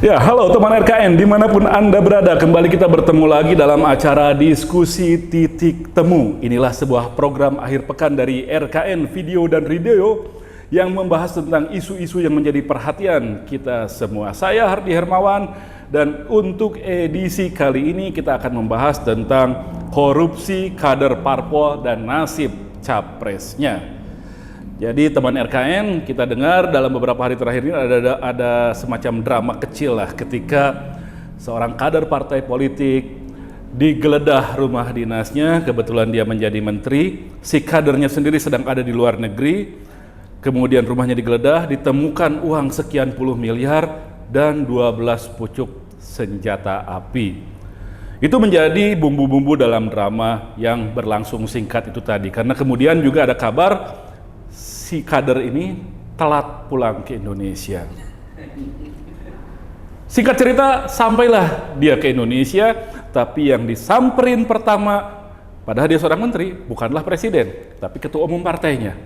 Ya, halo teman RKN, dimanapun Anda berada, kembali kita bertemu lagi dalam acara Diskusi Titik Temu. Inilah sebuah program akhir pekan dari RKN Video dan Radio yang membahas tentang isu-isu yang menjadi perhatian kita semua. Saya Hardi Hermawan, dan untuk edisi kali ini kita akan membahas tentang korupsi kader parpol dan nasib capresnya. Jadi teman RKN, kita dengar dalam beberapa hari terakhir ini ada semacam drama kecil lah ketika seorang kader partai politik digeledah rumah dinasnya, kebetulan dia menjadi menteri, si kadernya sendiri sedang ada di luar negeri, kemudian rumahnya digeledah, ditemukan uang sekian puluh miliar dan 12 pucuk senjata api. Itu menjadi bumbu-bumbu dalam drama yang berlangsung singkat itu tadi, karena kemudian juga ada kabar si kader ini telat pulang ke Indonesia. Singkat cerita, sampailah dia ke Indonesia, tapi yang disamperin pertama, padahal dia seorang menteri, bukanlah presiden, tapi ketua umum partainya.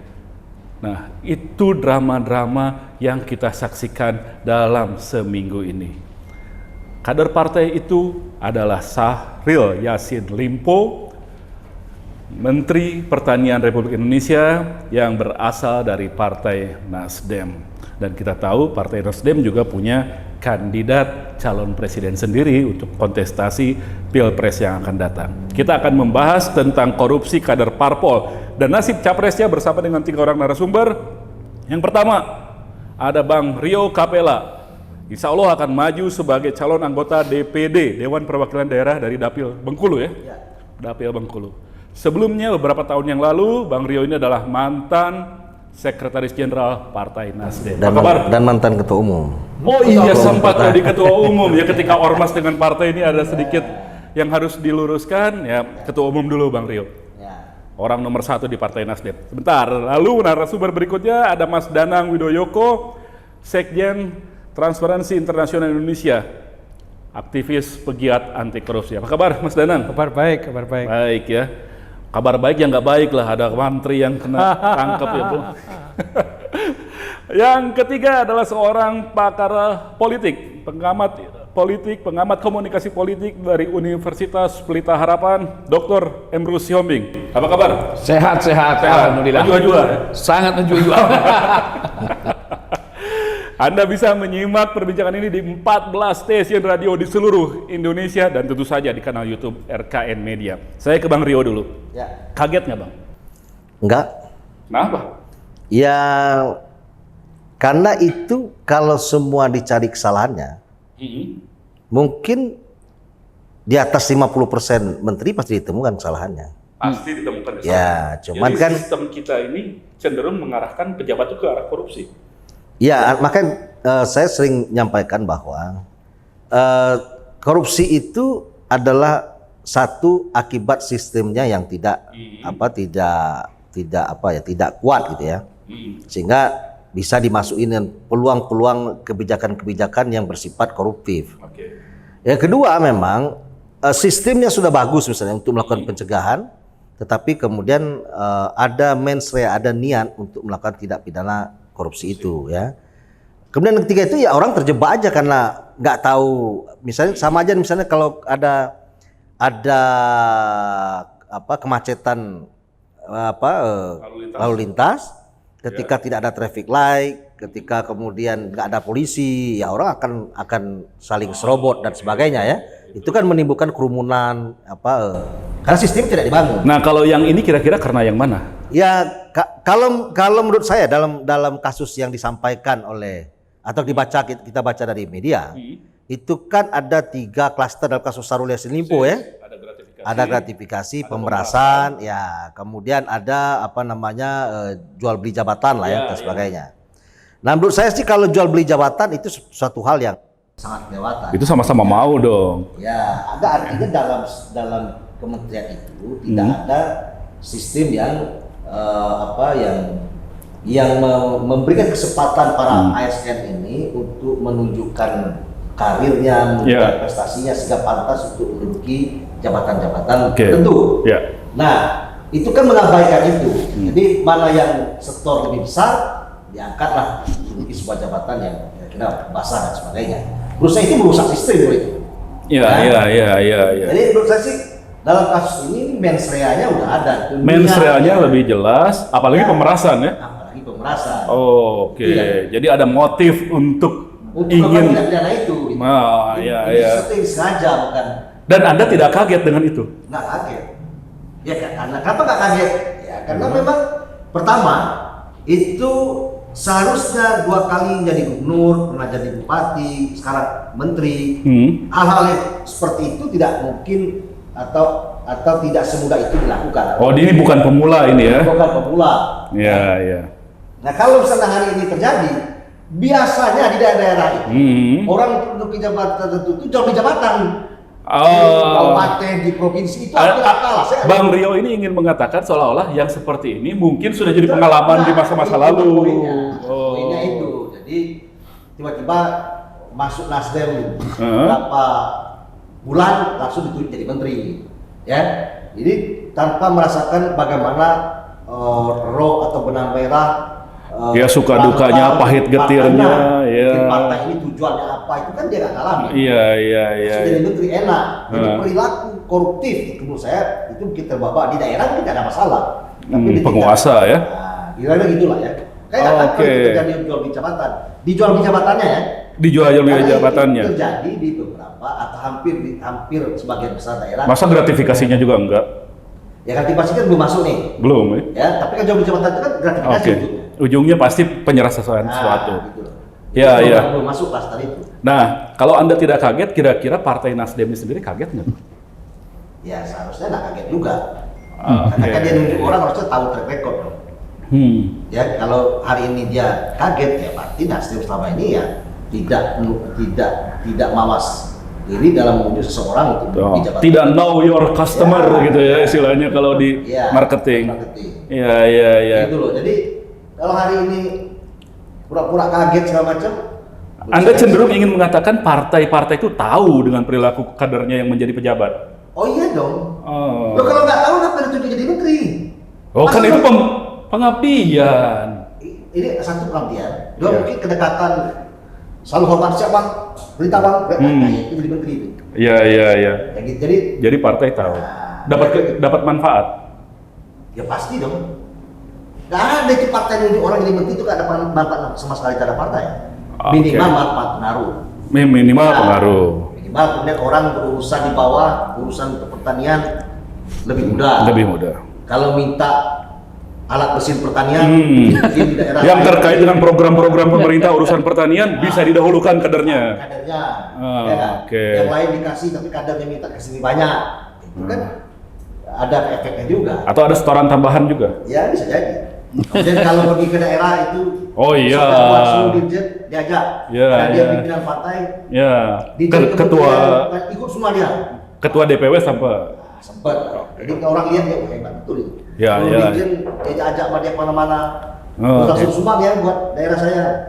Nah, itu drama-drama yang kita saksikan dalam seminggu ini. Kader partai itu adalah Syahril Yassin Limpo, Menteri Pertanian Republik Indonesia yang berasal dari Partai Nasdem. Dan kita tahu Partai Nasdem juga punya kandidat calon presiden sendiri untuk kontestasi Pilpres yang akan datang. Kita akan membahas tentang korupsi kader parpol dan nasib capresnya bersama dengan 3 orang narasumber. Yang pertama, ada Bang Rio Capella. Insya Allah akan maju sebagai calon anggota DPD, Dewan Perwakilan Daerah dari Dapil Bengkulu ya. Dapil Bengkulu. Sebelumnya beberapa tahun yang lalu, Bang Rio ini adalah mantan Sekretaris Jenderal Partai Nasdem. Dan mantan Ketua Umum. Oh iya, sempat jadi Ketua Umum ya. Ketika ormas dengan partai ini ada sedikit yang harus diluruskan ya. Ketua Umum dulu Bang Rio. Orang nomor 1 di Partai Nasdem. Sebentar, lalu narasumber berikutnya ada Mas Danang Widoyoko, Sekjen Transparansi Internasional Indonesia, aktivis pegiat anti korupsi. Apa kabar Mas Danang? Kabar baik, kabar baik. Baik ya. Kabar baik yang nggak baik lah, ada menteri yang kena tangkap ya Bu. Yang ketiga adalah seorang pakar politik, pengamat komunikasi politik dari Universitas Pelita Harapan, Dr. Emrus Sihombing. Apa kabar? Sehat. Alhamdulillah. Maju-maju. Sangat maju. Anda bisa menyimak perbincangan ini di 14 stasiun radio di seluruh Indonesia dan tentu saja di kanal YouTube RKN Media. Saya ke Bang Rio dulu. Ya. Kaget nggak Bang? Enggak. Kenapa? Ya, karena itu kalau semua dicari kesalahannya, mungkin di atas 50% menteri pasti ditemukan kesalahannya. Pasti ditemukan kesalahan. Ya, cuman jadi kan sistem kita ini cenderung mengarahkan pejabat itu ke arah korupsi. ya, makanya saya sering menyampaikan bahwa korupsi itu adalah satu akibat sistemnya yang tidak kuat gitu ya. Sehingga bisa dimasukin dengan peluang-peluang kebijakan-kebijakan yang bersifat koruptif. Yang kedua, memang sistemnya sudah bagus misalnya untuk melakukan pencegahan, tetapi kemudian ada mens rea, ada niat untuk melakukan tindak pidana korupsi itu ya. Kemudian yang ketiga itu ya orang terjebak aja karena nggak tahu, misalnya sama aja misalnya kalau ada kemacetan lalu lintas ketika tidak ada traffic light, ketika kemudian nggak ada polisi, ya orang akan saling serobot dan sebagainya ya. Itu kan menimbulkan kerumunan karena sistem tidak dibangun. Nah, kalau yang ini kira-kira karena yang mana? Ya, kalau menurut saya dalam kasus yang disampaikan oleh atau kita baca dari media, itu kan ada 3 klaster dalam kasus Syahril Yassin Limpo ya. Ada gratifikasi, pemerasan, ya, kemudian ada jual beli jabatan lah ya, dan sebagainya. Nah, menurut saya sih kalau jual beli jabatan itu suatu hal yang sangat kelewatan. Itu sama-sama mau dong. Ya, ada artinya dalam kementerian itu tidak ada sistem yang memberikan kesempatan para ASN ini untuk menunjukkan karirnya, menunjukkan prestasinya sehingga pantas untuk menduduki jabatan-jabatan tertentu. Nah, itu kan mengabaikan itu. Jadi mana yang setor lebih besar diangkatlah menduduki sebuah jabatan yang kira-kira basah dan sebagainya. Menurut saya itu merusak sistem itu. Iya. Jadi menurut saya sih dalam kasus ini mens rea-nya udah ada. Mens rea-nya lebih jelas, apalagi pemerasan ya. Apalagi pemerasan. Oh, oke. Iya. Jadi ada motif untuk Untuk ingin. tindak pidana itu. Gitu. Iya. Sesuatu yang sengaja bukan. Dan Anda tidak kaget dengan itu? Nggak kaget. Ya karena kenapa nggak kaget? Ya karena memang pertama itu seharusnya 2 kali jadi gubernur, pernah jadi bupati, sekarang menteri. Hal-hal yang seperti itu tidak mungkin atau tidak semudah itu dilakukan. Oh, ini bukan pemula ini ya? Bukan pemula. Iya. Nah kalau misalnya hari ini terjadi, biasanya di daerah-daerah itu orang untuk jabatan tertentu itu jual jabatan. Kabupaten di provinsi itu kalah. Bang Rio ini ingin mengatakan seolah-olah yang seperti ini mungkin sudah jadi pengalaman di masa-masa lalu. Poinnya itu. Jadi tiba-tiba masuk Nasdem berapa bulan langsung ditunjuk jadi menteri, ya. Jadi tanpa merasakan bagaimana roh atau benang merah. Ya suka dukanya, pahit getirnya, ya. Partai ini tujuannya apa itu kan dia nggak ngalamin. Iya. Jadi menteri enak. Jadi perilaku koruptif itu menurut saya itu kita bawa di daerah tidak ada masalah. Tapi di penguasa ya. Nah, kira-kira gitulah ya. Kayak terjadi jual beli jabatan. Dijual beli jabatannya ya. Dijual beli jabatannya. Itu terjadi di beberapa atau hampir sebagian besar daerah. Masa gratifikasinya juga enggak? Ya gratifikasi kan belum masuk nih. Belum ya? Ya, tapi kan jual beli jabatan itu kan gratifikasi ujungnya. Ujungnya pasti penyerahan sesuatu. Gitu. Ya. Belum masuk klaster itu. Nah, kalau Anda tidak kaget, kira-kira Partai Nasdem ini sendiri kaget nggak? Ya seharusnya nggak kaget juga. Karena kan dia nunjuk orang harusnya tahu track record. Ya kalau hari ini dia kaget ya berarti Nasdem selama ini ya tidak mawas diri dalam menunjuk seseorang untuk di jabatan. Tidak know your customer gitu ya istilahnya kalau di marketing. Iya. Gitu loh. Jadi kalau hari ini pura-pura kaget segala macam. Anda cenderung ingin mengatakan partai-partai itu tahu dengan perilaku kadernya yang menjadi pejabat. Oh iya dong. Lo kalau nggak tahu kenapa ditunjuk jadi menteri? Oh kan itu pengabdian. Ini satu pengabdian. Dua mungkin kedekatan. Selalu hormat siapa bang? Berita bang? Itu jadi menteri itu. Iya. Ya, gitu. Jadi partai tahu. Dapat manfaat. Ya pasti dong. Gak ada itu partai nunjuk orang jadi menteri itu gak ada manfaat sama sekali terhadap partai. Minimal manfaat pengaruh. Minimal pengaruh. Minimal kemudian orang berurusan di bawah, urusan pertanian lebih mudah. Kalau minta alat mesin pertanian di daerah yang terkait dengan program-program pemerintah urusan pertanian bisa didahulukan kadernya. Ya kan? Yang lain dikasih tapi kadernya minta kasih lebih banyak. Itu kan ada efeknya juga. Atau ada setoran tambahan juga? Ya bisa jadi. Kemudian kalau pergi ke daerah itu, dirjen diajak, karena dia pimpinan partai, ketua ikut semua dia. Ketua DPW sempat. Jadi orang lihat dia hebat betul itu. Dirjen diajak sama dia kemana-mana, langsung sumbang ya buat daerah saya.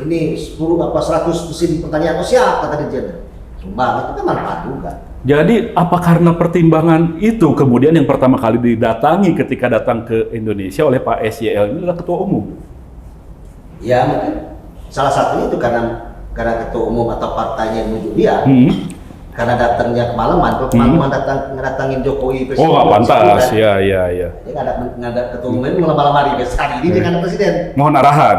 Ini 100 mesin pertanian, siap kata dirjen. Sumbang itu kan manfaat juga. Jadi apa karena pertimbangan itu kemudian yang pertama kali didatangi ketika datang ke Indonesia oleh Pak SYL ini adalah ketua umum? Ya mungkin salah satunya itu karena ketua umum atau partainya yang menunjuk dia. Karena datangnya kemalaman, kalau kemalaman ngedatangin Jokowi presiden. Oh nggak pantas, ya. Dia nggak ada ketua umum ini malam hari hari ini dia nggak ada presiden. Mohon arahan.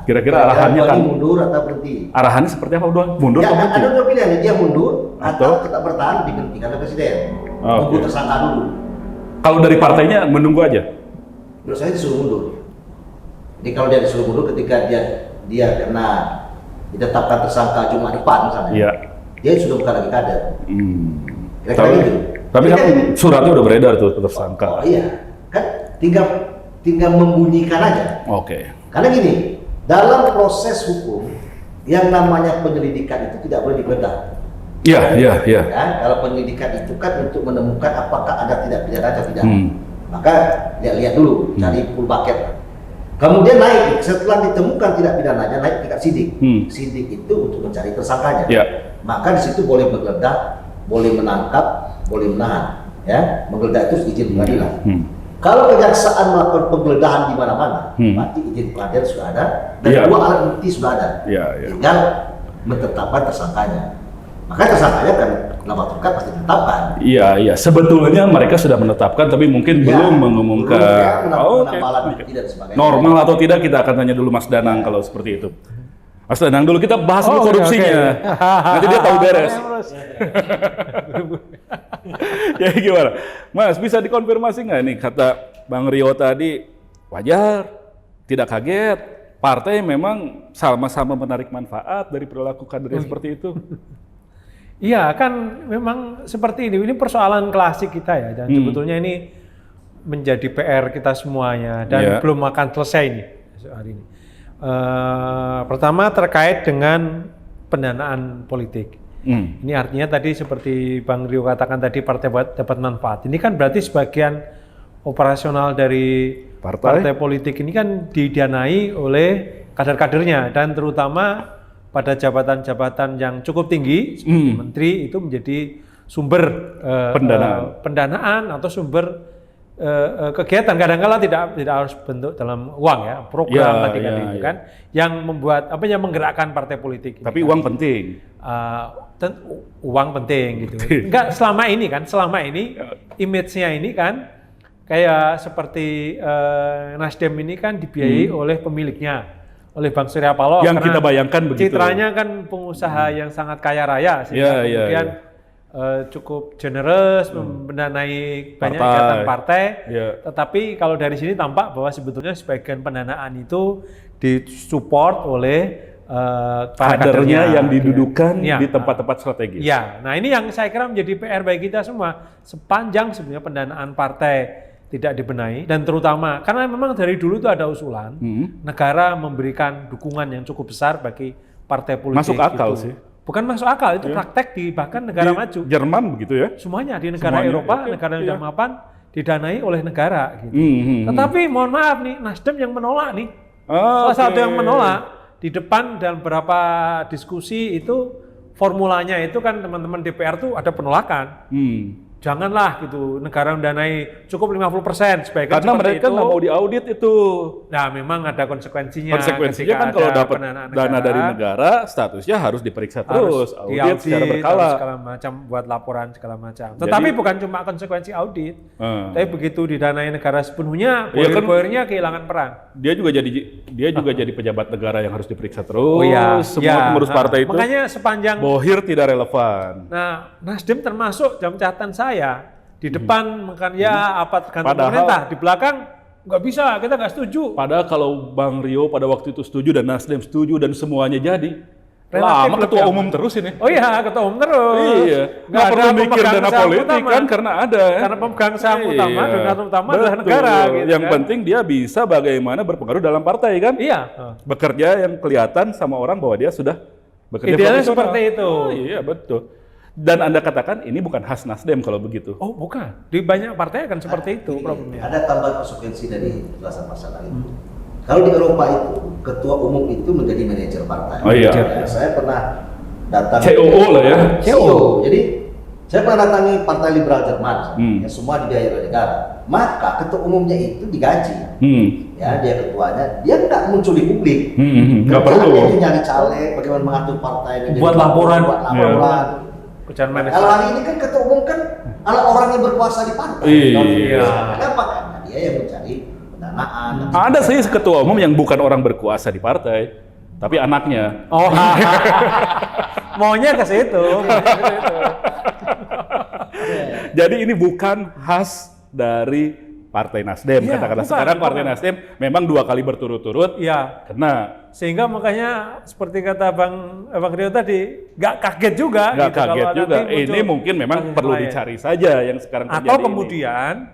Kira-kira arahannya kan mundur atau berhenti? Arahannya seperti apa udah? Mundur ya, atau berhenti? Ada dua pilihan, dia mundur atau tetap bertahan diberhentikan oleh presiden. Tunggu tersangka dulu. Kalau dari partainya menunggu aja? Menurut saya disuruh mundur. Jadi kalau dia disuruh mundur ketika dia kena ditetapkan tersangka Jumat depan misalnya. Iya. Dia sudah bukan lagi kader. Tapi kan suratnya udah beredar tuh tersangka. Oh iya, kan tinggal membunyikan aja. Karena gini, dalam proses hukum yang namanya penyelidikan itu tidak boleh digeledah. Iya. Kan? Kalau penyelidikan itu kan untuk menemukan apakah ada tidak pidana atau tidak. Maka lihat dulu, cari full bucket. Kemudian naik, setelah ditemukan tidak pidananya naik tingkat sidik. Sidik itu untuk mencari tersangkanya. Maka di situ boleh menggeledah, boleh menangkap, boleh menahan. Ya, menggeledah itu izin pengadilan. Kalau kejaksaan melakukan penggeledahan di mana-mana, berarti izin pengadilan sudah ada dan dua alat bukti sudah ada. Tinggal menetapkan tersangkanya. Maka tersangkanya kan nama terkait pasti ditetapkan. Iya. Sebetulnya mereka sudah menetapkan, tapi mungkin belum mengumumkan. Oke. Normal atau tidak kita akan tanya dulu Mas Danang kalau seperti itu. Mas Danang dulu kita bahas dulu korupsinya. Nanti dia tahu beres. Ya gimana? Mas bisa dikonfirmasi nggak nih kata Bang Rio tadi wajar, tidak kaget, partai memang sama-sama menarik manfaat dari perilaku kadernya seperti itu. Iya kan memang seperti ini persoalan klasik kita ya, dan sebetulnya ini menjadi PR kita semuanya dan belum akan selesai nih hari ini. Pertama terkait dengan pendanaan politik. Ini artinya tadi seperti Bang Rio katakan tadi partai dapat manfaat. Ini kan berarti sebagian operasional dari partai politik ini kan didanai oleh kader-kadernya dan terutama pada jabatan-jabatan yang cukup tinggi seperti menteri itu menjadi sumber pendanaan atau sumber kegiatan. Kadang-kala tidak harus bentuk dalam uang ya, program itu kan yang membuat yang menggerakkan partai politik. Tapi kan. Uang penting. Uang penting gitu. Enggak selama ini image-nya ini kan kayak seperti Nasdem ini kan dibiayai oleh pemiliknya. Oleh Bang Surya Paloh yang kita bayangkan begitu. Citranya kan pengusaha yang sangat kaya raya sehingga kemudian cukup generous mendanai banyak kegiatan partai. Tetapi kalau dari sini tampak bahwa sebetulnya sebagian pendanaan itu disupport oleh para kadernya yang didudukan di tempat-tempat strategis. Ya, nah ini yang saya kira menjadi PR bagi kita semua sepanjang sebenarnya pendanaan partai tidak dibenahi dan terutama karena memang dari dulu itu ada usulan negara memberikan dukungan yang cukup besar bagi partai politik. Masuk akal sih. Bukan masuk akal, itu praktek di bahkan negara maju. Jerman begitu ya? Semuanya di negara Eropa, negara yang sudah mapan didanai oleh negara gitu. Tetapi mohon maaf nih, Nasdem yang menolak nih. Salah satu yang menolak di depan dalam beberapa diskusi itu formulanya itu kan teman-teman DPR tuh ada penolakan. Janganlah gitu, negara mendanai cukup 50% sebaiknya karena mereka nggak mau diaudit itu. Nah memang ada konsekuensinya. Konsekuensinya kan kalau dapat dana dari negara, statusnya harus diperiksa terus, audit secara berkala. Segala macam, buat laporan segala macam. Tetapi bukan cuma konsekuensi audit, tapi begitu didanai negara sepenuhnya, poir-poirnya kehilangan peran. Dia juga jadi pejabat negara yang harus diperiksa terus. Semua pengurus partai itu. Makanya sepanjang bohir tidak relevan. Nah, Nasdem termasuk dalam catatan saya di depan tergantung pemerintah, di belakang nggak bisa, kita nggak setuju. Padahal kalau Bang Rio pada waktu itu setuju dan Nasdem setuju dan semuanya jadi, lama ketua umum terus ini. Oh iya, ketua umum terus. Iya, nggak perlu mikir dana politik kan karena ada. Karena pemegang saham utama, donatur utama adalah negara. Gitu, yang penting dia bisa bagaimana berpengaruh dalam partai kan. Iya. Bekerja yang kelihatan sama orang bahwa dia sudah bekerja. Idealnya seperti itu. Iya betul. Dan Anda katakan ini bukan khas Nasdem kalau begitu. Oh bukan, di banyak partai akan seperti itu problemnya. Ada tambahan konsekuensi dari jelasan masalah itu. Kalau di Eropa itu, ketua umum itu menjadi manajer partai. Oh iya. Saya pernah datang COO lah ya. CEO. Jadi saya pernah datangi Partai Liberal Jerman, yang semua dibiayai oleh negara. Maka ketua umumnya itu digaji. Ya, dia ketuanya, dia nggak muncul di publik. Nggak perlu. Dia nyari caleg, bagaimana mengatur partai, buat laporan. Kalau hari ini kan ketua umum kan adalah orang yang berkuasa di partai. Kenapa? Karena dia yang mencari pendanaan. Ada sih ketua umum yang bukan orang berkuasa di partai, tapi anaknya. Oh, maunya ke situ. Jadi ini bukan khas dari Partai Nasdem. Katakanlah sekarang Partai Nasdem memang 2 kali berturut-turut kena. Sehingga makanya seperti kata Bang Rio tadi, nggak kaget juga. Nggak kaget juga. Ini mungkin memang perlu dicari saja yang sekarang terjadi. Atau kemudian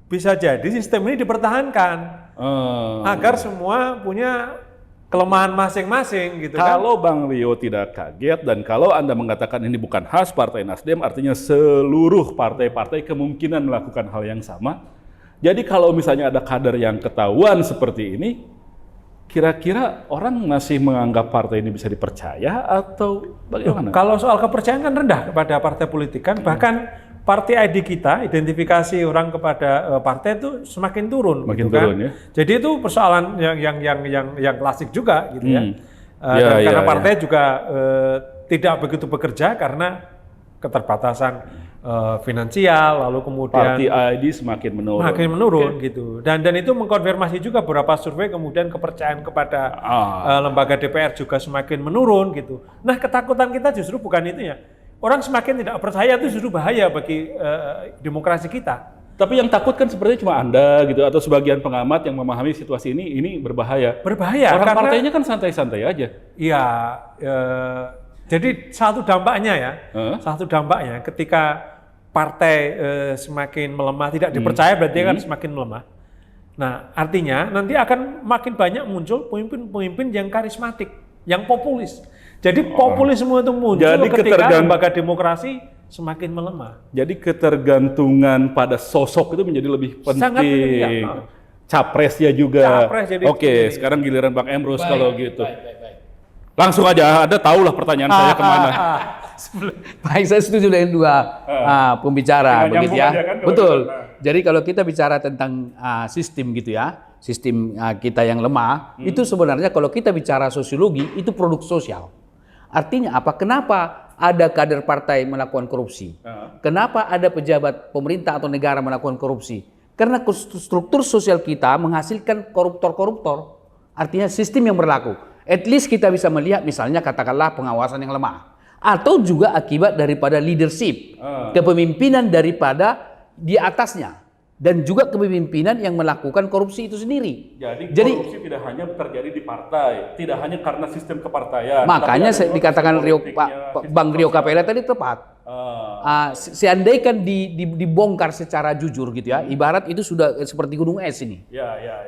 bisa jadi sistem ini dipertahankan agar semua punya kelemahan masing-masing gitu kan. Kalau Bang Rio tidak kaget dan kalau Anda mengatakan ini bukan khas Partai Nasdem, artinya seluruh partai-partai kemungkinan melakukan hal yang sama. Jadi kalau misalnya ada kader yang ketahuan seperti ini, kira-kira orang masih menganggap partai ini bisa dipercaya atau bagaimana? Kalau soal kepercayaan kan rendah kepada partai politik kan, bahkan partai ID kita, identifikasi orang kepada partai itu semakin turun. Makin gitu turun kan? ya. Jadi itu persoalan yang klasik juga gitu ya. Karena partai juga tidak begitu bekerja karena keterbatasan finansial, lalu kemudian Party ID semakin menurun. gitu. Dan itu mengkonfirmasi juga beberapa survei, kemudian kepercayaan kepada lembaga DPR juga semakin menurun gitu. Nah, ketakutan kita justru bukan itu ya. Orang semakin tidak percaya itu justru bahaya bagi demokrasi kita. Tapi yang takut kan sepertinya cuma Anda gitu atau sebagian pengamat yang memahami situasi ini berbahaya. Berbahaya. Orang karena, partainya kan santai-santai aja. Iya. Jadi satu dampaknya ketika partai semakin melemah, tidak dipercaya berarti kan semakin melemah. Nah, artinya nanti akan makin banyak muncul pemimpin-pemimpin yang karismatik, yang populis. Jadi populisme itu muncul ketika lembaga demokrasi semakin melemah. Jadi ketergantungan pada sosok itu menjadi lebih penting. Sangat penting. Capresnya juga. Oke, sekarang giliran Bang Emrus kalau gitu. Langsung aja, Anda tahulah pertanyaan saya kemana. Baik, saya setuju dengan dua pembicara, begitu ya. Betul. Jadi kalau kita bicara tentang sistem gitu ya, sistem kita yang lemah, itu sebenarnya kalau kita bicara sosiologi itu produk sosial. Artinya apa? Kenapa ada kader partai melakukan korupsi? Kenapa ada pejabat pemerintah atau negara melakukan korupsi? Karena struktur sosial kita menghasilkan koruptor-koruptor. Artinya sistem yang berlaku. At least kita bisa melihat misalnya katakanlah pengawasan yang lemah. Atau juga akibat daripada leadership. Kepemimpinan daripada di atasnya. Dan juga kepemimpinan yang melakukan korupsi itu sendiri. Jadi korupsi tidak hanya terjadi di partai, tidak hanya karena sistem kepartaian. Makanya dikatakan Bang Rio Capella tadi tepat. Seandainya dibongkar secara jujur gitu ya, ibarat itu sudah seperti gunung es ini.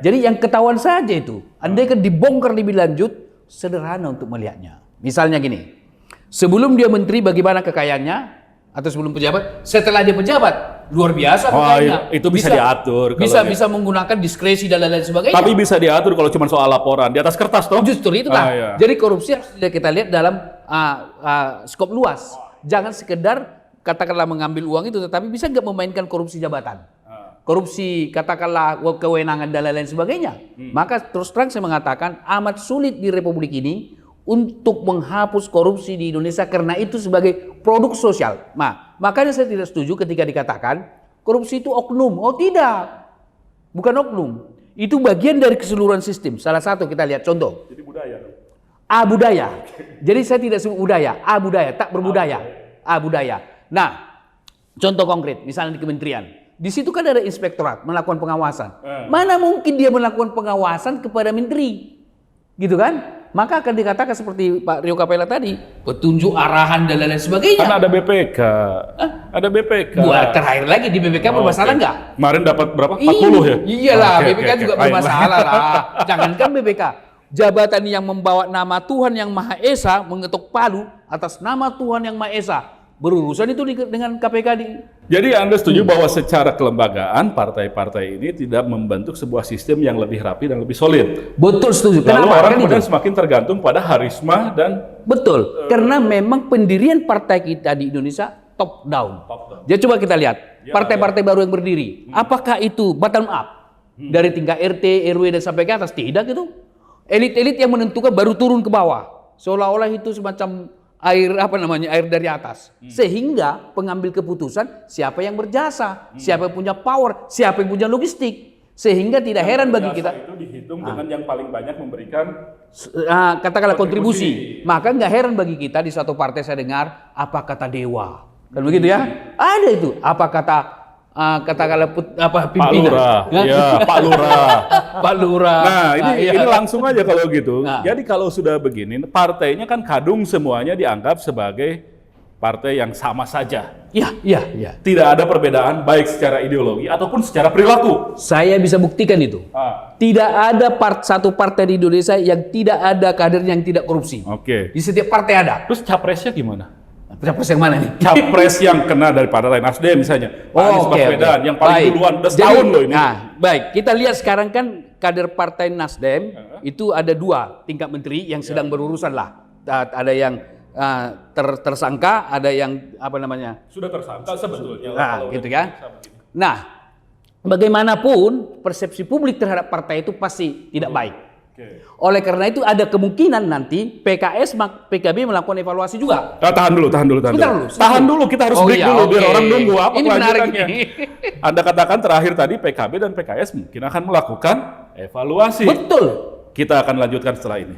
Jadi yang ketahuan saja itu, andaikan dibongkar lebih lanjut, sederhana untuk melihatnya. Misalnya gini, sebelum dia menteri bagaimana kekayaannya? Atau sebelum pejabat, setelah dia pejabat luar biasa kekayaannya. Itu bisa diatur. Bisa menggunakan diskresi dan lain-lain sebagainya. Tapi bisa diatur kalau cuma soal laporan di atas kertas toh. Justru itu kan. Jadi korupsi harus kita lihat dalam skop luas. Jangan sekedar katakanlah mengambil uang itu, tetapi bisa nggak memainkan korupsi jabatan. Korupsi katakanlah kewenangan dan lain-lain sebagainya. Maka terus terang saya mengatakan amat sulit di Republik ini untuk menghapus korupsi di Indonesia karena itu sebagai produk sosial. Nah, makanya saya tidak setuju ketika dikatakan korupsi itu oknum. Oh tidak, bukan oknum. Itu bagian dari keseluruhan sistem. Salah satu kita lihat contoh. Jadi budaya. Budaya. Jadi saya tidak sebut budaya. Budaya, tak berbudaya. Budaya. Nah, contoh konkret, misalnya di kementerian. Di situ kan ada inspektorat melakukan pengawasan. Mana mungkin dia melakukan pengawasan kepada menteri, gitu kan? Maka akan dikatakan seperti Pak Rio Capella tadi, petunjuk arahan dan lain-lain sebagainya. Kan ada BPK. Ada BPK. Buat terakhir lagi di BPK bermasalah nggak? Kemarin dapat berapa? 40 ya? Iyalah, BPK juga bermasalah lah. Jangankan BPK, jabatan yang membawa nama Tuhan yang Maha Esa mengetuk palu atas nama Tuhan yang Maha Esa. Berurusan itu dengan KPK Jadi Anda setuju bahwa secara kelembagaan partai-partai ini tidak membentuk sebuah sistem yang lebih rapi dan lebih solid. Betul, setuju. Lalu orang kemudian semakin tergantung pada harisma dan betul. Karena memang pendirian partai kita di Indonesia top down. Jadi coba kita lihat partai-partai baru yang berdiri. Apakah itu bottom up? Dari tingkat RT, RW dan sampai ke atas? Tidak gitu. Elit-elit yang menentukan baru turun ke bawah. Seolah-olah itu semacam air dari atas, sehingga pengambil keputusan siapa yang berjasa, siapa yang punya power, siapa yang punya logistik, sehingga tidak heran bagi kita itu dihitung dengan yang paling banyak memberikan katakanlah kontribusi. Maka nggak heran bagi kita di suatu partai saya dengar apa kata dewa, kan begitu ya? Ada itu apa kata katakanlah pimpinan Pak Lurah. Pak Lurah. Nah, ini langsung aja kalau gitu. Jadi kalau sudah begini, partainya kan kadung semuanya dianggap sebagai partai yang sama saja. Iya. Tidak ada perbedaan baik secara ideologi ataupun secara perilaku. Saya bisa buktikan itu. Tidak ada satu partai di Indonesia yang tidak ada kader yang tidak korupsi. Oke. Di setiap partai ada. Terus capresnya gimana? Capres yang mana nih? Capres yang kena dari partai Nasdem misalnya. Pak Anies Baswedan yang paling duluan udah setahun loh ini. Nah, baik. Kita lihat sekarang kan kader partai Nasdem itu ada 2 tingkat menteri yang sedang berurusan lah. Ada yang tersangka, ada yang sudah tersangka sebetulnya. Gitu kan. Nah, bagaimanapun persepsi publik terhadap partai itu pasti tidak baik. Oleh karena itu ada kemungkinan nanti PKB melakukan evaluasi juga. Tahan dulu. Tahan dulu, kita harus break dulu biar orang nunggu apa ini menarik kelanjutannya. ini. Anda katakan terakhir tadi PKB dan PKS mungkin akan melakukan evaluasi. Betul. Kita akan lanjutkan setelah ini.